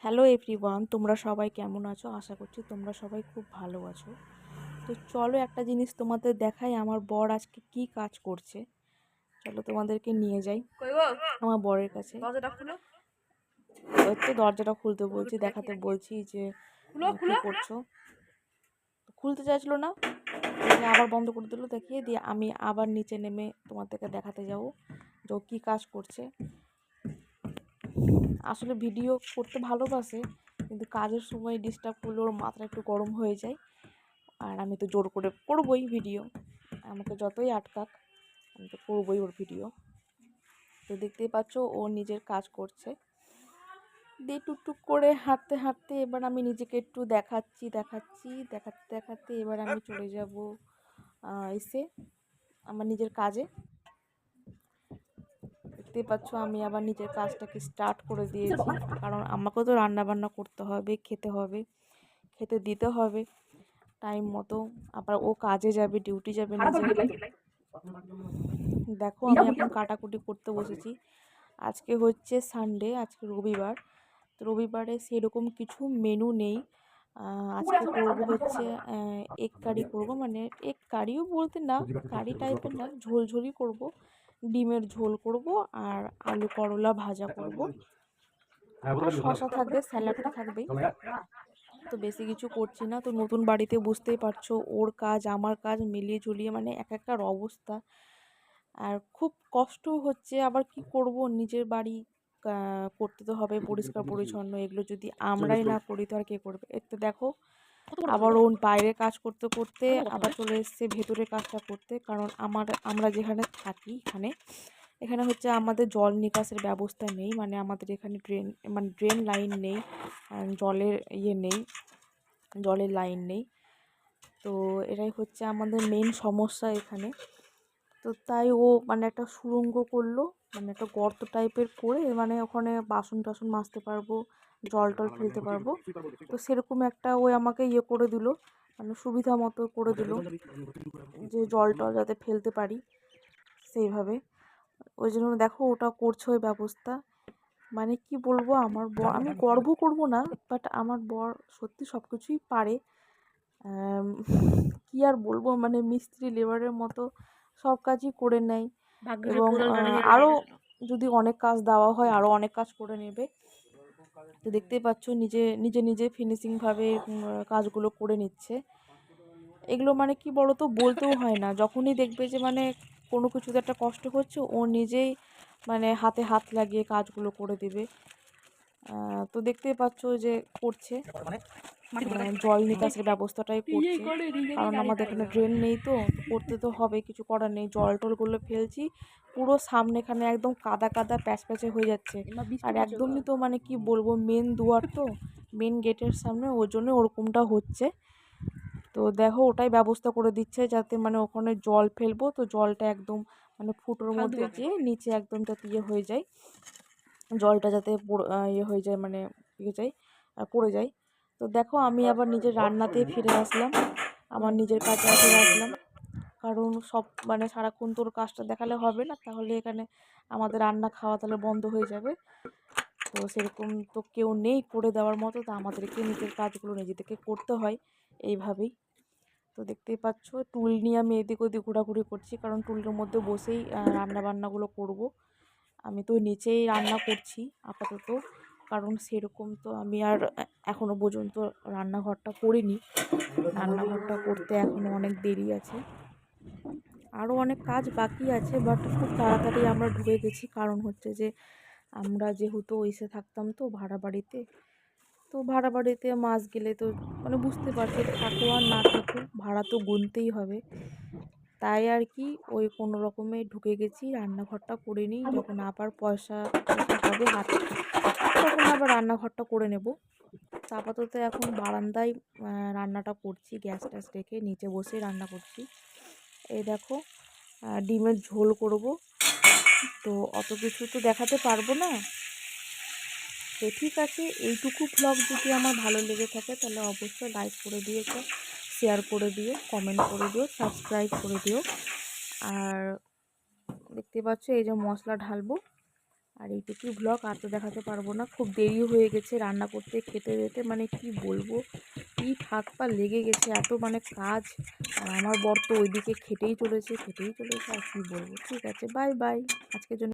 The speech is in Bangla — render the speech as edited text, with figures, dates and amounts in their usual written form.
হ্যালো এভরিওয়ান, তোমরা সবাই কেমন আছো? আশা করছি তোমরা সবাই খুব ভালো আছো। তো চলো একটা জিনিস তোমাদের দেখাই, আমার বর আজকে কি কাজ করছে। চলো তোমাদেরকে নিয়ে যাই আমার বরের কাছে। ওই তো দরজাটা খুলতে বলছি, দেখাতে বলছি যে কি করছো। খুলতে চাইছিল না, আবার বন্ধ করে দিল, দেখিয়ে দিয়ে আমি আবার নিচে নেমে তোমাদেরকে দেখাতে যাবো যে ও কী কাজ করছে। আসলে ভিডিও করতে ভালোবাসে, কিন্তু কাজের সময় ডিস্টার্ব করলে ওর মাথাটা একটু গরম হয়ে যায়। আর আমি তো জোর করে করবই ভিডিও, আমাকে যতই আটকাক আমি তো করবই ওর ভিডিও। তো দেখতেই পাচ্ছ ও নিজের কাজ করছে, দিয়ে টুকটুক করে হাঁটতে হাঁটতে এবার আমি নিজেকে একটু দেখাতে দেখাতে এবার আমি চলে যাব এসে আমার নিজের কাজে। দেখতেই পাচ্ছ আমি আবার নিজের কাজটাকে স্টার্ট করে দিয়েছি, কারণ আমাকেও তো রান্না বান্না করতে হবে, খেতে হবে, খেতে দিতে হবে টাইম মতো। আবার ও কাজে যাবে, ডিউটি যাবে নিজে। দেখো আমি এখন কাটাকুটি করতে বসেছি। আজকে হচ্ছে সানডে, আজকে রবিবার। তো রবিবারে সেরকম কিছু মেনু নেই। আজকে করব হচ্ছে এগ কারি করব, মানে এগ কারিও বলতে না, কারি টাইপের না, ঝোলঝোলই করব। ডিমের ঝোল করব আর আলু করলা ভাজা করব, আর শসা থাকবে, স্যালাড তো থাকবেই। তো বেশি কিছু করছি না। তো নতুন বাড়িতে বুঝতেই পারছো ওর কাজ আমার কাজ মিলিয়ে ঝুলিয়ে মানে এক একটার অবস্থা, আর খুব কষ্ট হচ্ছে। আবার কি করব, নিজের বাড়ি করতে তো হবে, পরিষ্কার পরিচ্ছন্ন, এগুলো যদি আমরাই না করি তো আর কে করবে। একটু দেখো আবার ও বাইরে কাজ করতে করতে আবার চলে এসছে ভেতরে কাজটা করতে, কারণ আমরা যেখানে থাকি এখানে হচ্ছে আমাদের জল নিকাশের ব্যবস্থা নেই, মানে আমাদের এখানে ড্রেন লাইন নেই, জলের নেই, জলের লাইন নেই। তো এটাই হচ্ছে আমাদের মেন সমস্যা এখানে। তো তাই ও মানে একটা সুড়ঙ্গ করলো, মানে একটা গর্ত টাইপের করে, মানে ওখানে বাসন টাসন মাজতে পারবো, জল টল ফেলতে পারবো। তো সেরকম একটা ওই আমাকে করে দিল, মানে সুবিধা মতো করে দিল যে জল টল যাতে ফেলতে পারি সেইভাবে। ওই জন্য দেখো ওটা করছে ওই ব্যবস্থা। মানে কি বলবো, আমার বর, আমি গর্ব করব না, বাট আমার বর সত্যি সব কিছুই পারে। কি আর বলবো, মানে মিস্ত্রি লেবারের মতো সব কাজই করে নেয়, এবং আরও যদি অনেক কাজ দেওয়া হয় আরও অনেক কাজ করে নেবে। তো দেখতেই পাচ্ছ নিজে নিজে নিজে ফিনিশিংভাবে কাজগুলো করে নিচ্ছে। এগুলো মানে কি বলো তো, বলতেও হয় না, যখনই দেখবে যে মানে কোনো কিছুতে একটা কষ্ট হচ্ছে ও নিজেই মানে হাতে হাত লাগিয়ে কাজগুলো করে দেবে। তো দেখতেই পাচ্ছ যে করছে, জল নিকাশের ব্যবস্থাটাই করছে, কারণ আমাদের এখানে ড্রেন নেই, তো করতে তো হবে, কিছু করার নেই। জল টলগুলো ফেলছি, পুরো সামনে এখানে একদম কাদা কাদা প্যাচপ্যাচে হয়ে যাচ্ছে। আর একদমই তো মানে কি বলবো, মেন দুয়ার তো, মেন গেটের সামনে, ওর জন্য ওরকমটা হচ্ছে। তো দেখো ওটাই ব্যবস্থা করে দিচ্ছে, যাতে মানে ওখানে জল ফেলবো তো জলটা একদম মানে ফুটোর মধ্যে যে নিচে একদম যাতে হয়ে যায়, জলটা যাতে হয়ে যায়, মানে পড়ে যায়। তো দেখো আমি আবার নিজের রান্নাতে ফিরে আসলাম, আমার নিজের কাজে ফিরে আসলাম, কারণ সব মানে সারাক্ষণ তোর কাজটা দেখালে হবে না, তাহলে এখানে আমাদের রান্না খাওয়া তাহলে বন্ধ হয়ে যাবে। তো সেরকম তো কেউ নেই করে দেওয়ার মতো, তো আমাদেরকে নিজের কাজগুলো নিজেদেরকে করতে হয় এইভাবেই। তো দেখতেই পাচ্ছ টুল নিয়ে আমি এদিক ওদিক ঘোরাঘুরি করছি, কারণ টুলের মধ্যে বসেই রান্না বান্নাগুলো করব। আমি তো নিচেই রান্না করছি আপাতত, কারণ সেরকম তো আমি আর এখনও পর্যন্ত রান্নাঘরটা করিনি, রান্নাঘরটা করতে এখনও অনেক দেরি আছে, আরও অনেক কাজ বাকি আছে। বাট খুব তাড়াতাড়ি আমরা ঢুকে গেছি, কারণ হচ্ছে যে আমরা যেহেতু এসে থাকতাম তো ভাড়া বাড়িতে, তো ভাড়া বাড়িতে মাস গেলে তো মানে বুঝতে পারছো, থাকো আর না থাকো ভাড়া তো গুনতেই হবে। তাই আর কি ওই কোনো রকমে ঢুকে গেছি, রান্নাঘরটা করে নিই, যখন আবার পয়সা হবে হাতে তখন আবার রান্নাঘরটা করে নেব। তো আপাতত এখন বারান্দায় রান্নাটা করছি, গ্যাস ট্যাস রেখে নিচে বসে রান্না করছি। এই দেখো ডিমের ঝোল করব, তো অত কিছু তো দেখাতে পারবো না। তো ঠিক আছে, এইটুকু ব্লগ যদি আমার ভালো লেগে থাকে তাহলে অবশ্যই লাইক করে দিয়েছো, শেয়ার করে দিও, কমেন্ট করে দিও, সাবস্ক্রাইব করে দিও। আর দেখতে পাচ্ছ এই যে মশলা ঢালবো, আর এইটুকুই ব্লগ, আর তো দেখাতে পারবো না। খুব দেরি হয়ে গেছে রান্না করতে, খেতে যেতে, মানে কি বলবো, পিঠ হাত পা লেগে গেছে, এত মানে কাজ। আর আমার বর তো ওইদিকে খেটেই চলেছে আর কি বলবো। ঠিক আছে, বাই বাই আজকের জন্য।